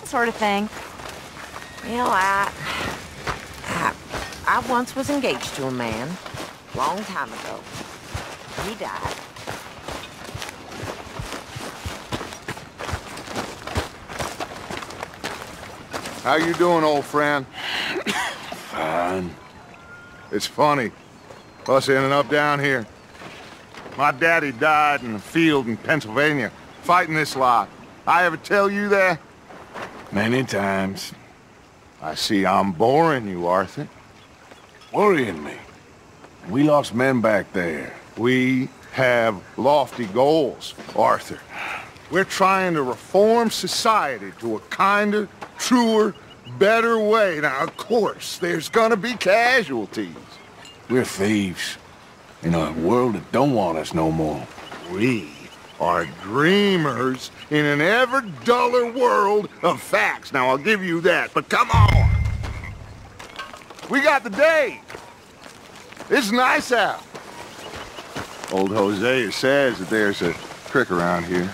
sort of thing. You know, I once was engaged to a man, long time ago. He died. How you doing, old friend? Fine. It's funny, us ending up down here. My daddy died in a field in Pennsylvania, fighting this lot. I ever tell you that? Many times. I see I'm boring you, Arthur. Worrying me. We lost men back there. We have lofty goals, Arthur. We're trying to reform society to a kinder, truer, better way. Now, of course, there's gonna be casualties. We're thieves. In a world that don't want us no more. We are dreamers in an ever duller world of facts. Now, I'll give you that, but come on. We got the day. It's nice out. Old Hosea says that there's a trick around here.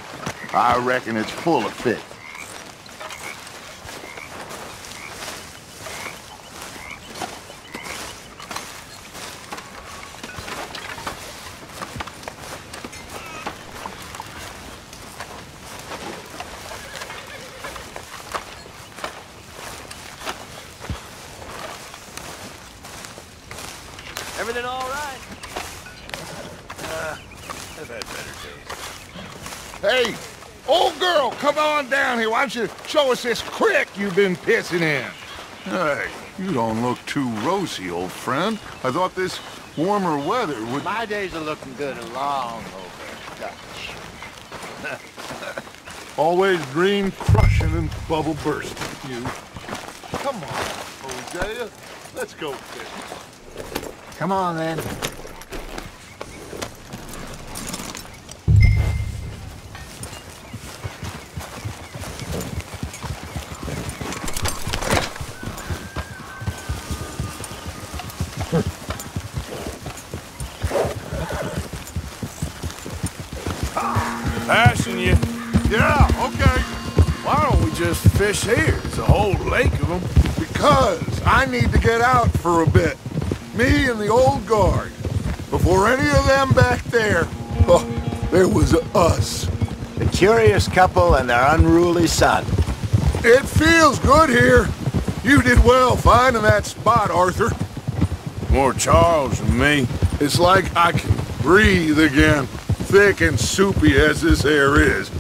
I reckon it's full of fit. Everything all right? I've had better days. Hey, old girl, come on down here. Why don't you show us this creek you've been pissing in? Hey, you don't look too rosy, old friend. I thought this warmer weather would... My days are looking good and long over, Dutch. Always dream crushing and bubble bursting, you. Come on, Hosea. Let's go fishing. Come on, then. Passing you. Yeah, okay. Why don't we just fish here? There's a whole lake of them. Because I need to get out for a bit. Me and the old guard. Before any of them back there, oh, there was us. The curious couple and their unruly son. It feels good here. You did well finding that spot, Arthur. More Charles than me. It's like I can breathe again, thick and soupy as this air is.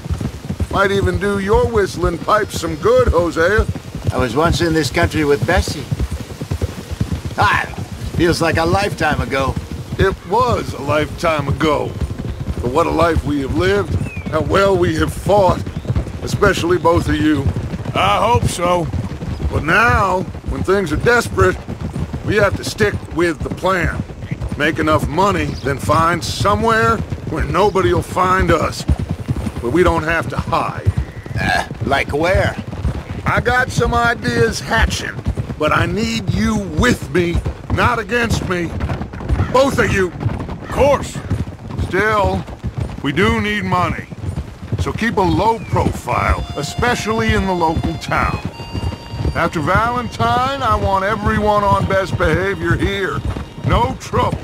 Might even do your whistling pipes some good, Hosea. I was once in this country with Bessie. Feels like a lifetime ago. It was a lifetime ago. But what a life we have lived, how well we have fought, especially both of you. I hope so. But now, when things are desperate, we have to stick with the plan. Make enough money, then find somewhere where nobody will find us. Where we don't have to hide. Like where? I got some ideas hatching, but I need you with me, not against me. Both of you. Of course. Still, we do need money. So keep a low profile, especially in the local town. After Valentine, I want everyone on best behavior here. No trouble.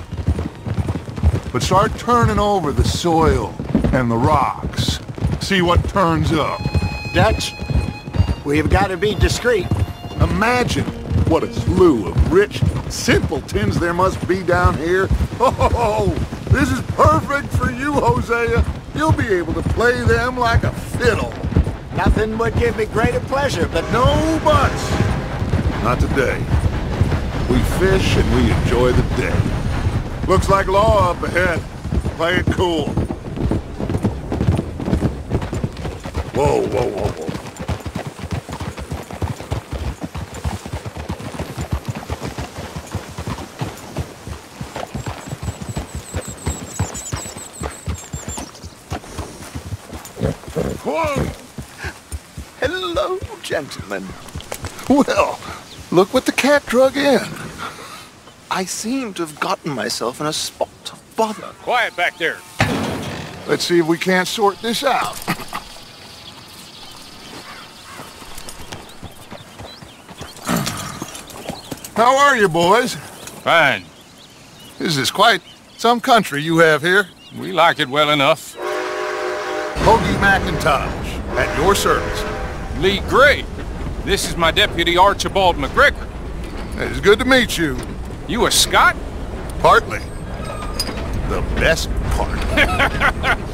But start turning over the soil and the rocks. See what turns up. Dutch, we've got to be discreet. Imagine what a slew of rich simpletons there must be down here. Oh, this is perfect for you, Hosea. You'll be able to play them like a fiddle. Nothing would give me greater pleasure, but No buts. Not today. We fish and we enjoy the day. Looks like law up ahead. Play it cool. Whoa, whoa, whoa, whoa. Whoa! Hello, gentlemen. Well, look what the cat drug in. I seem to have gotten myself in a spot of bother. Quiet back there. Let's see if we can't sort this out. How are you, boys? Fine. This is quite some country you have here. We like it well enough. Hoagie McIntosh, at your service. Lee Gray. This is my deputy Archibald McGregor. It's good to meet you. You a Scot? Partly. The best part.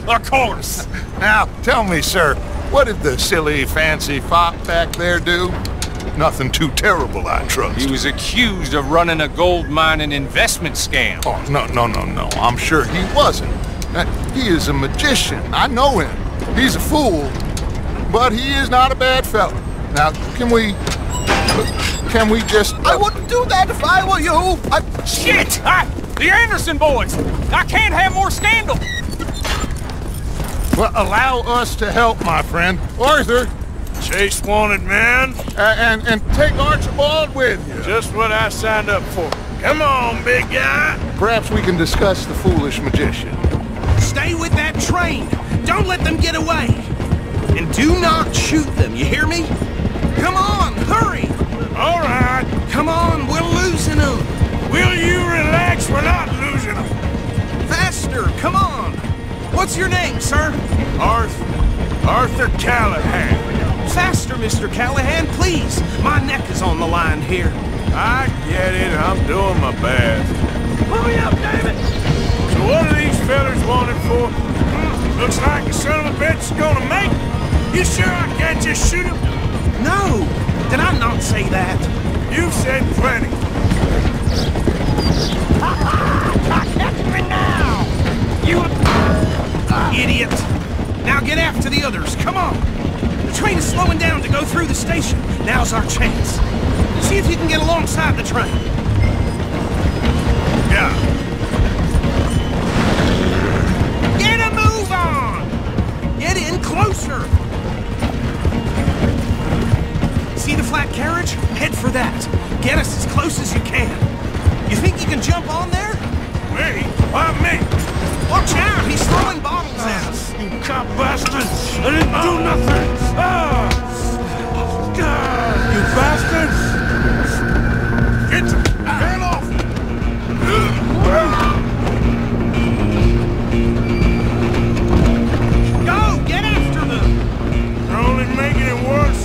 Of course. Now, tell me, sir, what did the silly, fancy fop back there do? Nothing too terrible, I trust. He was accused of running a gold mining investment scam. Oh, no. I'm sure he wasn't. He is a magician. I know him. He's a fool, but he is not a bad fellow. Now, can we just... I wouldn't do that if I were you. Shit! The Anderson boys! I can't have more scandal! Well, allow us to help, my friend. Arthur! Chase wanted man. And take Archibald with you. Just what I signed up for. Come on, big guy. Perhaps we can discuss the foolish magician. Stay with that train. Don't let them get away. And do not shoot them, you hear me? Come on, hurry! All right. Come on, we're losing them. Will you relax? We're not losing them. Faster, come on. What's your name, sir? Arthur Callahan. Faster, Mr. Callahan, please. My neck is on the line here. I get it. I'm doing my best. Hurry up, David! So what are these fellas wanted for? Looks like the son of a bitch is gonna make it. You sure I can't just shoot him? No! Did I not say that? You've said plenty. Catch me now! You idiot! Now get after the others, come on! The train is slowing down to go through the station. Now's our chance. See if you can get alongside the train. Yeah. Get a move on! Get in closer! See the flat carriage? Head for that. Get us as close as you can. You think you can jump on there? Me? Why me? Watch out! He's throwing bottles at us! You cop bastards! I didn't do nothing! You bastards! Get off! Go! Get after them! They're only making it worse.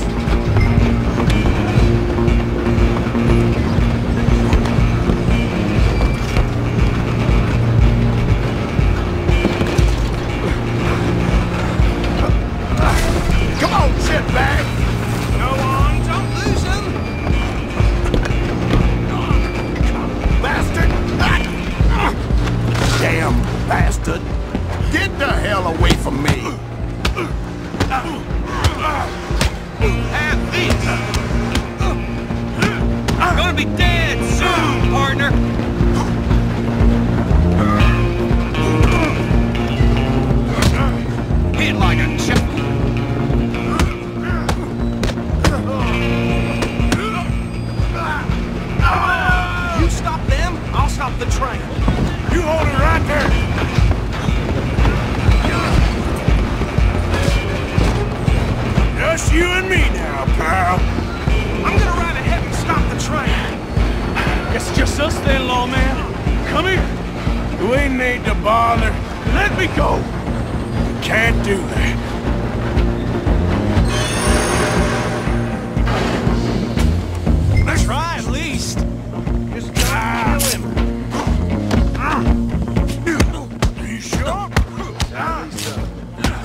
Come on, shitbag! Go on, don't lose him! Bastard! Damn bastard! Get the hell away from me! Have this! I'm gonna be dead soon, partner! Hit like a chip! You stop them, I'll stop the train. You hold it right there! Just you and me now, pal. I'm gonna ride ahead and stop the train. Guess it's just us then, lawman. Come here. You ain't need to bother. Let me go. Can't do that. Let's try at least. Just gotta kill him. You sure?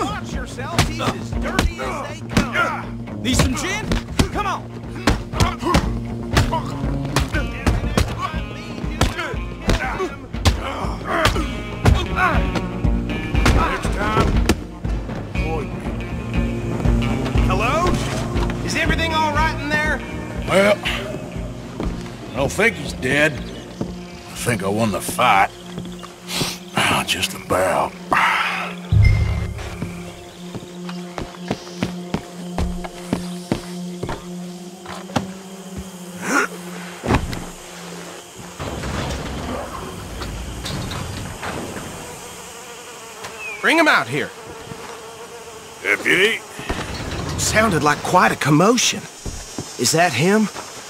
Watch yourself, he's as dirty as they come. Need some gin? Come on. Next time, avoid me. Hello? Is everything all right in there? Well, I don't think he's dead. I think I won the fight. Just about. Bring him out here. Deputy? Sounded like quite a commotion. Is that him?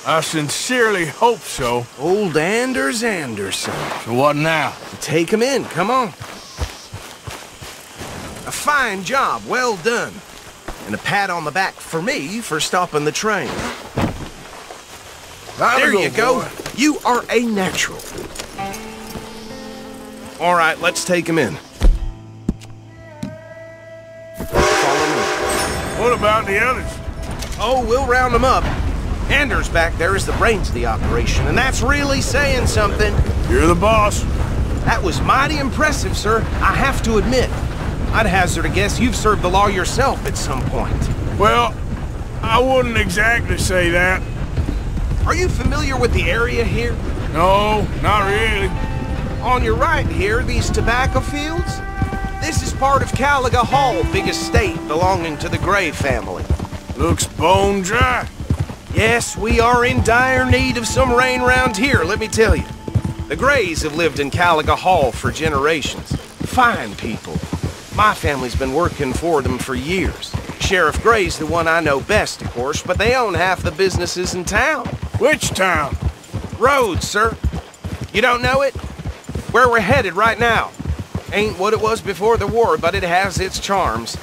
I sincerely hope so. Old Anders Anderson. So what now? Take him in, come on. A fine job, well done. And a pat on the back for me for stopping the train. There you go. Boy. You are a natural. All right, let's take him in. Follow me. What about the others? Oh, we'll round them up. Anders back there is the brains of the operation, and that's really saying something. You're the boss. That was mighty impressive, sir. I have to admit. I'd hazard a guess you've served the law yourself at some point. Well, I wouldn't exactly say that. Are you familiar with the area here? No, not really. On your right here, these tobacco fields? This is part of Caliga Hall, big estate belonging to the Gray family. Looks bone dry. Yes, we are in dire need of some rain round here, let me tell you. The Grays have lived in Caliga Hall for generations. Fine people. My family's been working for them for years. Sheriff Gray's the one I know best, of course, but they own half the businesses in town. Which town? Rhodes, sir. You don't know it? Where we're headed right now. Ain't what it was before the war, but it has its charms.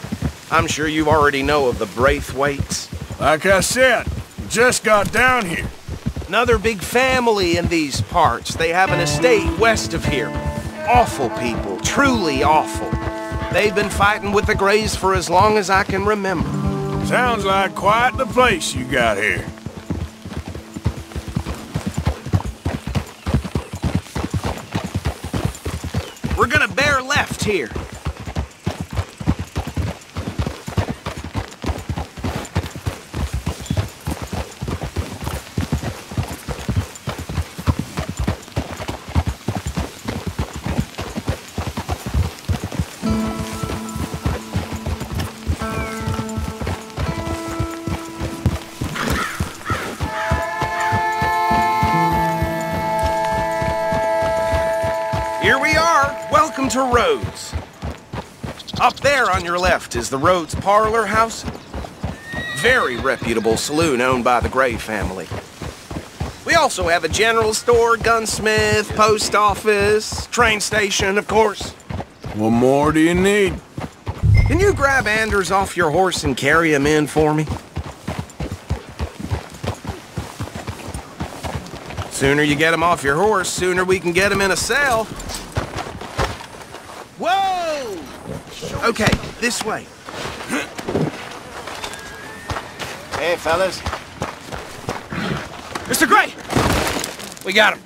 I'm sure you already know of the Braithwaites. Like I said, we just got down here. Another big family in these parts. They have an estate west of here. Awful people, truly awful. They've been fighting with the Grays for as long as I can remember. Sounds like quite the place you got here. We're gonna bear left here. Here we are. Welcome to Rhodes. Up there on your left is the Rhodes Parlor House. Very reputable saloon owned by the Gray family. We also have a general store, gunsmith, post office, train station, of course. What more do you need? Can you grab Anders off your horse and carry him in for me? Sooner you get him off your horse, sooner we can get him in a cell. Whoa! Okay, this way. Hey, fellas. Mr. Gray! We got him.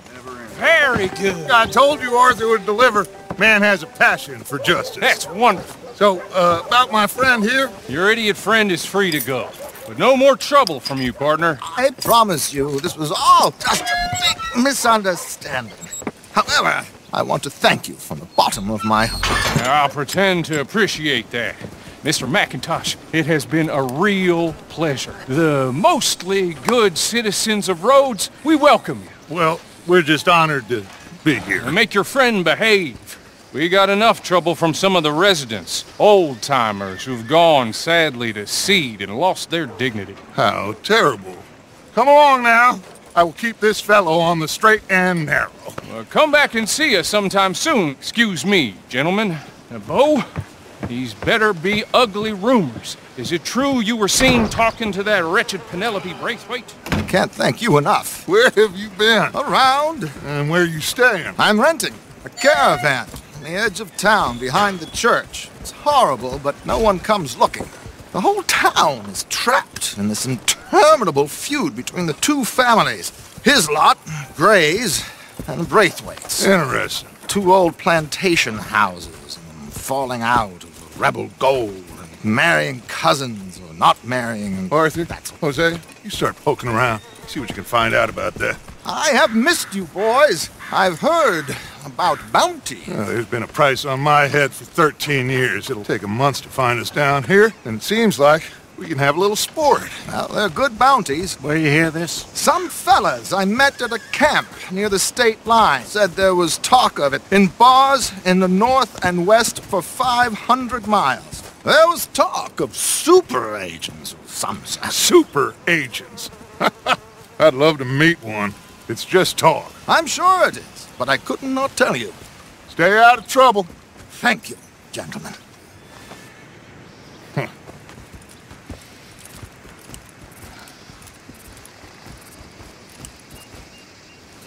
Very good. I told you Arthur would deliver. Man has a passion for justice. That's wonderful. So, about my friend here? Your idiot friend is free to go. But no more trouble from you, partner. I promise you, this was all just a big misunderstanding. However, I want to thank you from the bottom of my heart. I'll pretend to appreciate that. Mr. McIntosh, it has been a real pleasure. The mostly good citizens of Rhodes, we welcome you. Well, we're just honored to be here. And make your friend behave. We got enough trouble from some of the residents, old-timers who've gone, sadly, to seed and lost their dignity. How terrible. Come along now. I will keep this fellow on the straight and narrow. Come back and see us sometime soon. Excuse me, gentlemen. Bo, these better be ugly rumors. Is it true you were seen talking to that wretched Penelope Braithwaite? I can't thank you enough. Where have you been? Around. And where are you staying? I'm renting a caravan on the edge of town behind the church. It's horrible, but no one comes looking. The whole town is trapped in this interminable feud between the two families. His lot, Gray's, and Braithwaite's. Interesting. Two old plantation houses, and falling out of rebel gold, and marrying cousins or not marrying. Arthur, Jose, you start poking around. See what you can find out about that. I have missed you, boys. I've heard about bounty. Well, there's been a price on my head for 13 years. It'll take 'em months to find us down here, and it seems like we can have a little sport. Well, they're good bounties. Where you hear this? Some fellas I met at a camp near the state line said there was talk of it in bars in the north and west for 500 miles. There was talk of super agents of some sort. Super agents. I'd love to meet one. It's just talk. I'm sure it is, but I could not tell you. Stay out of trouble. Thank you, gentlemen.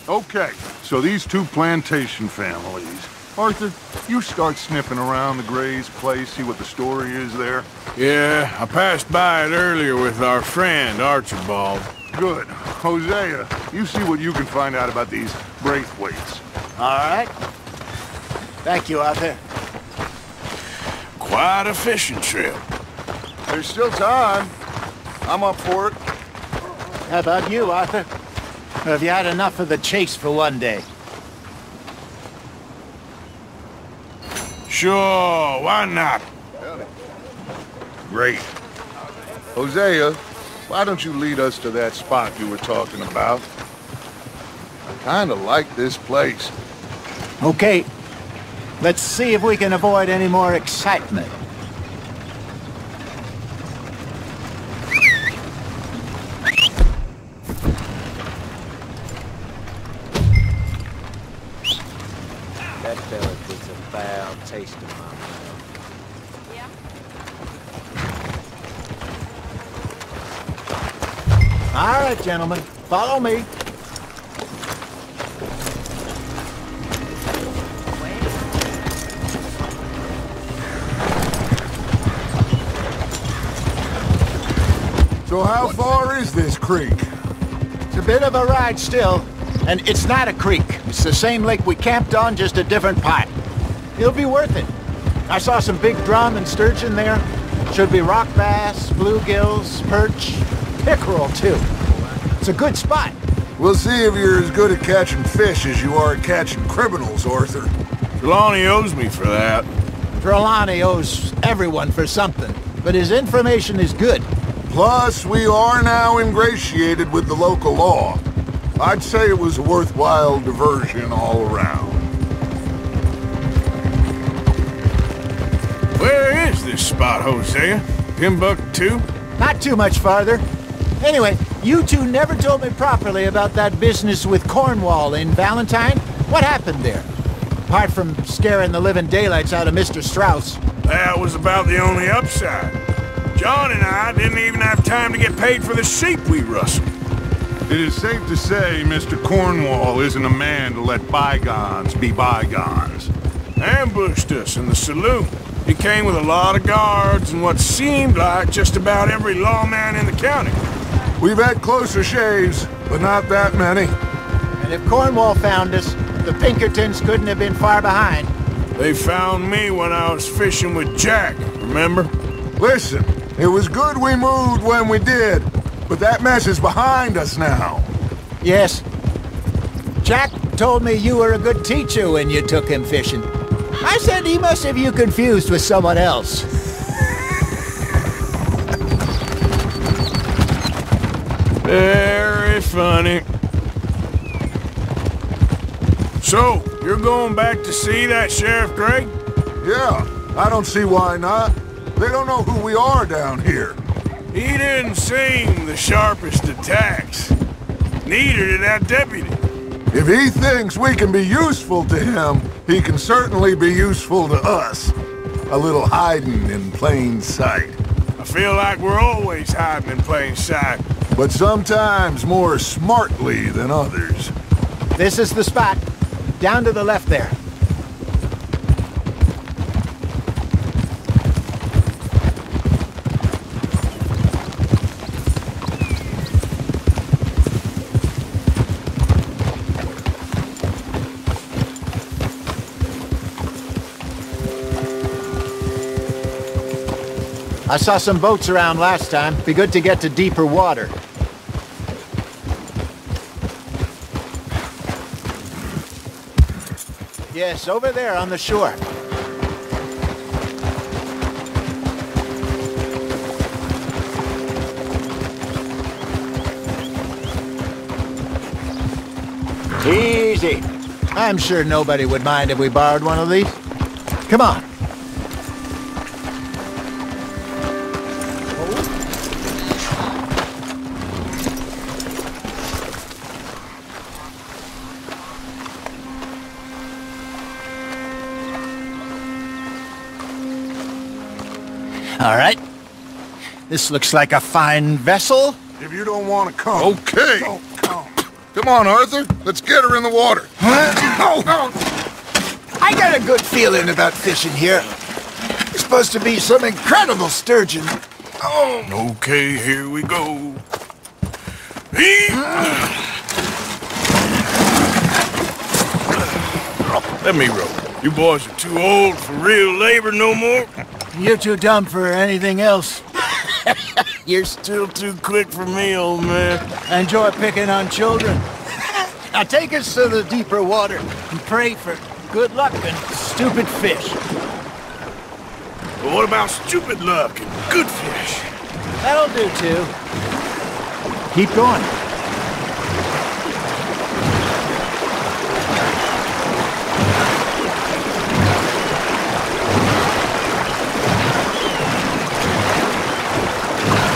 Okay, so these two plantation families. Arthur, you start sniffing around the Gray's place, see what the story is there. Yeah, I passed by it earlier with our friend, Archibald. Good. Hosea, you see what you can find out about these Braithwaites. All right. Thank you, Arthur. Quite a fishing trip. There's still time. I'm up for it. How about you, Arthur? Or have you had enough of the chase for one day? Sure, why not? Great. Hosea, why don't you lead us to that spot you were talking about? I kind of like this place. Okay. Let's see if we can avoid any more excitement. That fella gets a foul taste in my mouth. Yeah. All right, gentlemen. Follow me. So how far is this creek? It's a bit of a ride still, and it's not a creek. It's the same lake we camped on, just a different part. It'll be worth it. I saw some big drum and sturgeon there. Should be rock bass, bluegills, perch, pickerel too. It's a good spot. We'll see if you're as good at catching fish as you are at catching criminals, Arthur. Trelawney owes me for that. Trelawney owes everyone for something, but his information is good. Plus, we are now ingratiated with the local law. I'd say it was a worthwhile diversion all around. Where is this spot, Hosea? Timbuktu? Not too much farther. Anyway, you two never told me properly about that business with Cornwall in Valentine. What happened there? Apart from scaring the living daylights out of Mr. Strauss. That was about the only upside. John and I didn't even have time to get paid for the sheep we rustled. It is safe to say Mr. Cornwall isn't a man to let bygones be bygones. Ambushed us in the saloon. He came with a lot of guards and what seemed like just about every lawman in the county. We've had closer shaves, but not that many. And if Cornwall found us, the Pinkertons couldn't have been far behind. They found me when I was fishing with Jack, remember? Listen, it was good we moved when we did, but that mess is behind us now. Yes. Jack told me you were a good teacher when you took him fishing. I said he must have you confused with someone else. Very funny. So, you're going back to see that Sheriff Gray? Yeah, I don't see why not. They don't know who we are down here. He didn't seem the sharpest attacks. Neither did that deputy. If he thinks we can be useful to him, he can certainly be useful to us. A little hiding in plain sight. I feel like we're always hiding in plain sight. But sometimes more smartly than others. This is the spot. Down to the left there. I saw some boats around last time. Be good to get to deeper water. Yes, over there on the shore. Easy. I'm sure nobody would mind if we borrowed one of these. Come on. All right. This looks like a fine vessel. If you don't want to come... Okay. Don't come. Come on, Arthur. Let's get her in the water. I got a good feeling about fishing here. It's supposed to be some incredible sturgeon. Okay, here we go. Let me row. You boys are too old for real labor no more. You're too dumb for anything else. You're still too quick for me, old man. I enjoy picking on children. Now take us to the deeper water and pray for good luck and stupid fish. But what about stupid luck and good fish? That'll do too. Keep going.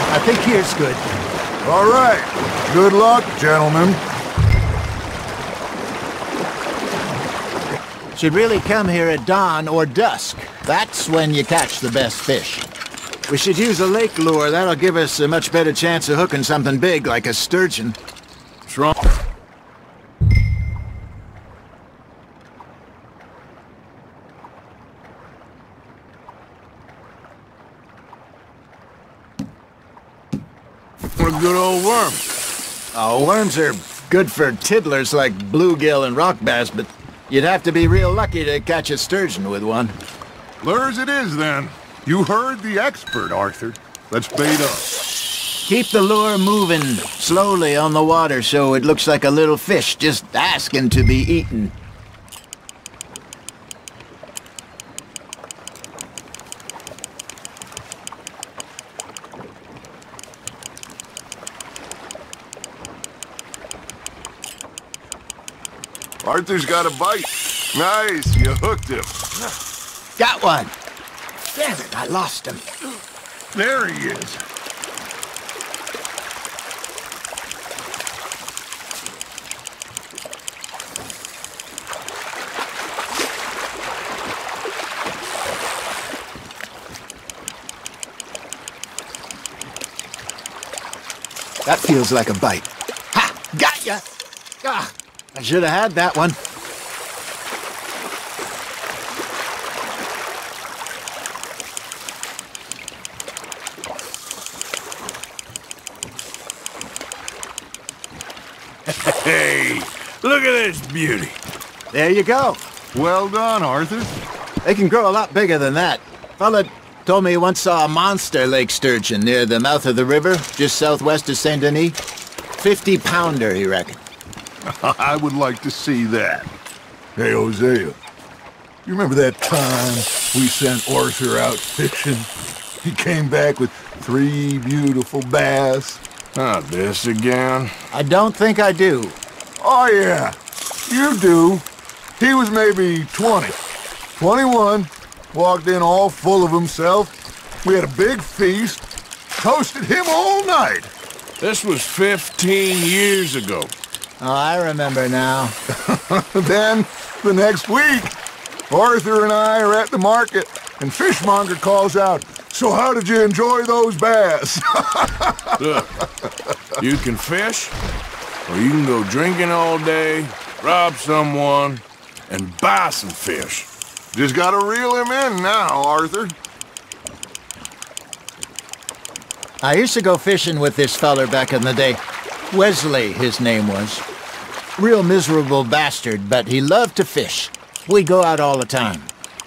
I think here's good. All right. Good luck, gentlemen. Should really come here at dawn or dusk. That's when you catch the best fish. We should use a lake lure. That'll give us a much better chance of hooking something big like a sturgeon. What's wrong? What a good old worm. Oh, worms are good for tiddlers like bluegill and rock bass, but you'd have to be real lucky to catch a sturgeon with one. Lures it is, then. You heard the expert, Arthur. Let's bait up. Keep the lure moving slowly on the water so it looks like a little fish just asking to be eaten. Arthur's got a bite. Nice, you hooked him. Got one. Damn it, I lost him. There he is. That feels like a bite. Ha! Got ya! Ah, I should have had that one. Hey, look at this beauty. There you go. Well done, Arthur. They can grow a lot bigger than that. Fella told me he once saw a monster lake sturgeon near the mouth of the river, just southwest of Saint Denis. 50-pounder, he reckoned. I would like to see that. Hey, Hosea, you remember that time we sent Arthur out fishing? He came back with 3 beautiful bass. Not this again. I don't think I do. Oh, yeah, you do. He was maybe 20, 21, walked in all full of himself. We had a big feast, toasted him all night. This was 15 years ago. Oh, I remember now. Then, the next week, Arthur and I are at the market, and Fishmonger calls out, "So how did you enjoy those bass?" Look, you can fish, or you can go drinking all day, rob someone, and buy some fish. Just gotta reel him in now, Arthur. I used to go fishing with this feller back in the day. Wesley, his name was. Real miserable bastard, but he loved to fish. We'd go out all the time.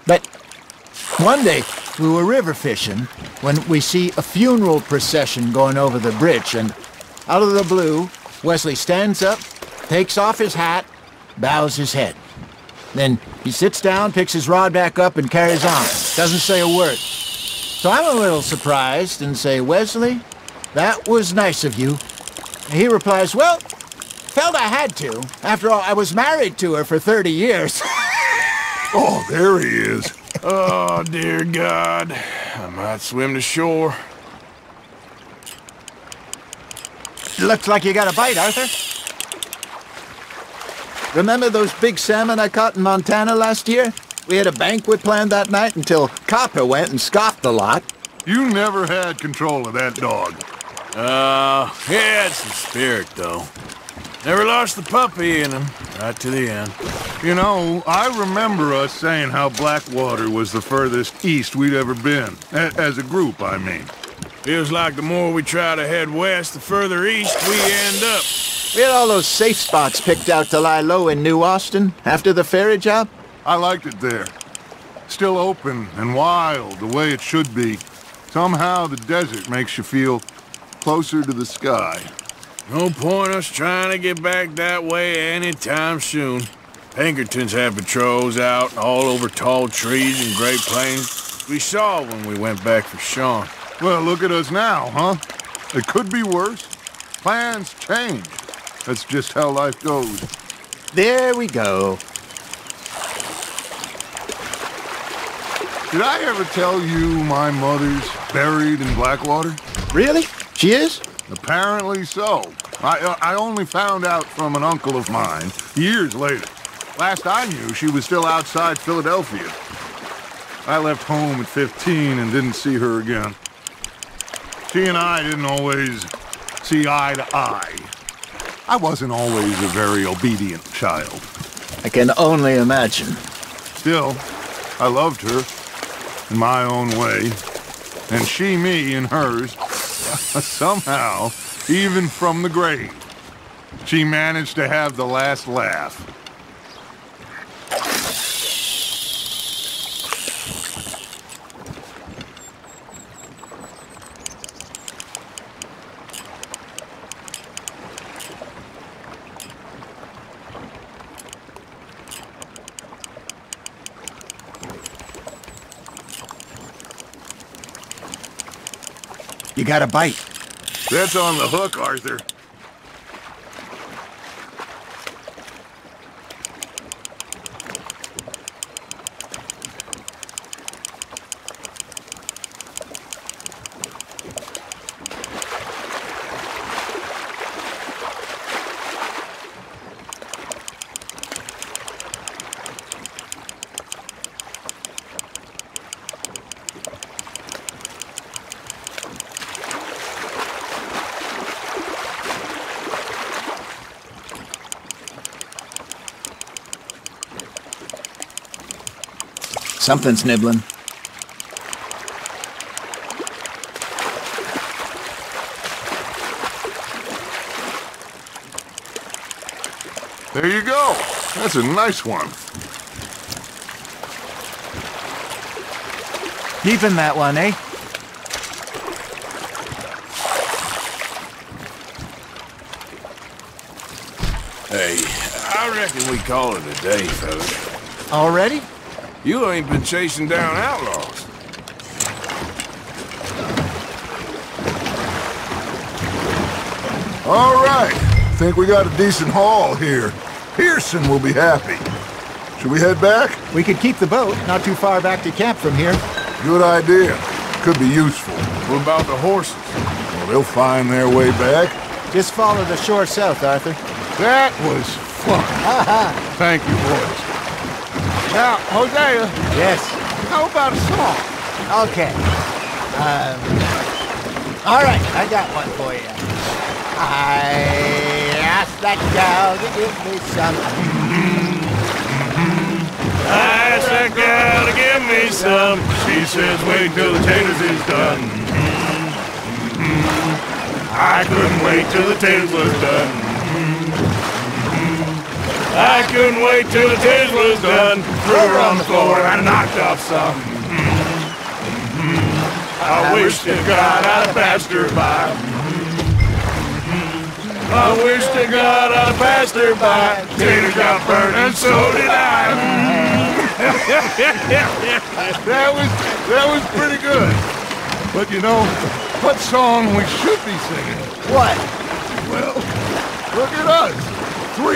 But one day, we were river fishing when we see a funeral procession going over the bridge, and out of the blue, Wesley stands up, takes off his hat, bows his head. Then he sits down, picks his rod back up, and carries on. Doesn't say a word. So I'm a little surprised and say, "Wesley, that was nice of you." And he replies, "Well, felt I had to. After all, I was married to her for 30 years. Oh, there he is. Oh, dear God. I might swim to shore. Looks like you got a bite, Arthur. Remember those big salmon I caught in Montana last year? We had a banquet planned that night until Copper went and scoffed the lot. You never had control of that dog. He had some spirit, though. Never lost the puppy in him, right to the end. You know, I remember us saying how Blackwater was the furthest east we'd ever been. As a group, I mean. Feels like the more we try to head west, the further east we end up. We had all those safe spots picked out to lie low in New Austin after the ferry job. I liked it there. Still open and wild, the way it should be. Somehow the desert makes you feel closer to the sky. No point us trying to get back that way anytime soon. Pinkertons have patrols out all over tall trees and Great Plains. We saw when we went back for Sean. Well, look at us now, huh? It could be worse. Plans change. That's just how life goes. There we go. Did I ever tell you my mother's buried in Blackwater? Really? She is? Apparently so. I only found out from an uncle of mine years later. Last I knew, she was still outside Philadelphia. I left home at 15 and didn't see her again. She and I didn't always see eye to eye. I wasn't always a very obedient child. I can only imagine. Still, I loved her in my own way, and she me in hers. Somehow, even from the grave, she managed to have the last laugh. You got a bite. That's on the hook, Arthur. Something's nibbling. There you go. That's a nice one. Keeping that one, eh? Hey, I reckon we call it a day, fellas. Already? You ain't been chasing down outlaws. All right. Think we got a decent haul here. Pearson will be happy. Should we head back? We could keep the boat, not too far back to camp from here. Good idea. Could be useful. What about the horses? Well, they'll find their way back. Just follow the shore south, Arthur. That was fun. Thank you, boys. Now, Hosea. Yes. How about a song? Okay. All right, I got one for you. I asked that gal to give me some. I asked that gal to give me some. She says, wait till the taters is done. I couldn't wait till the taters was done. I couldn't wait till the taters was done. Threw her on the floor and I knocked off some. I wish to God I'd passed her by. I wish to God I passed her by. Taters got burned and so did I. That was pretty good. But you know, what song we should be singing? What? Well, look at us. 3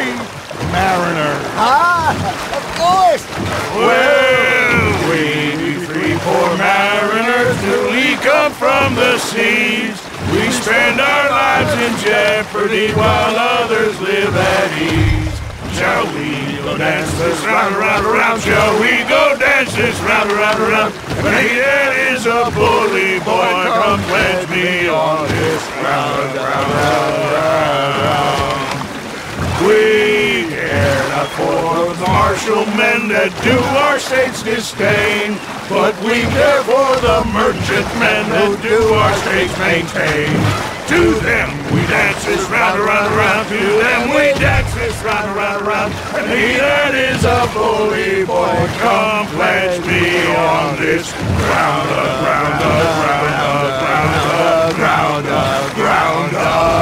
mariners. Ah, of course. Well, we 3 poor mariners till we come from the seas. We spend our lives in jeopardy while others live at ease. Shall we go dance this round, round, round? Shall we go dance this round, round, round? That is a bully boy, come pledge me on this round, round, round, round. We care not for the martial men that do our state's disdain, but we care for the merchant men that do our state's maintain. To them we dance this round, round, round. To them we dance this round, round, round. And he that is a bully boy, come pledge me on this ground, ground, ground, ground, ground, ground, ground.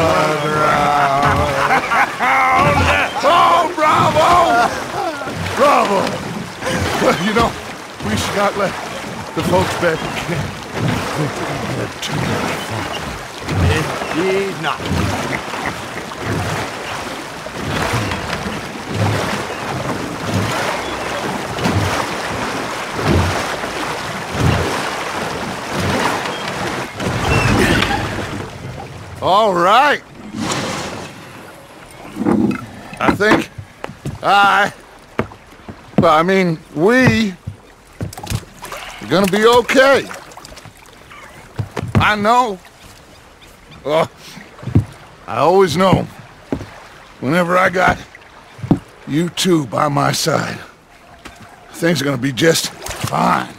Oh, bravo! Bravo! Well, you know, we should not let the folks back in camp think that we had too much fun. Indeed not. All right. I think we are gonna be okay. I know. Well, I always know whenever I got you two by my side, things are gonna be just fine.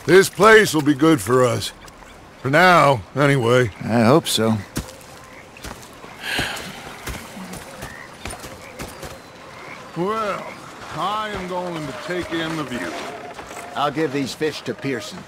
This place will be good for us. For now, anyway. I hope so. Well, I am going to take in the view. I'll give these fish to Pearson.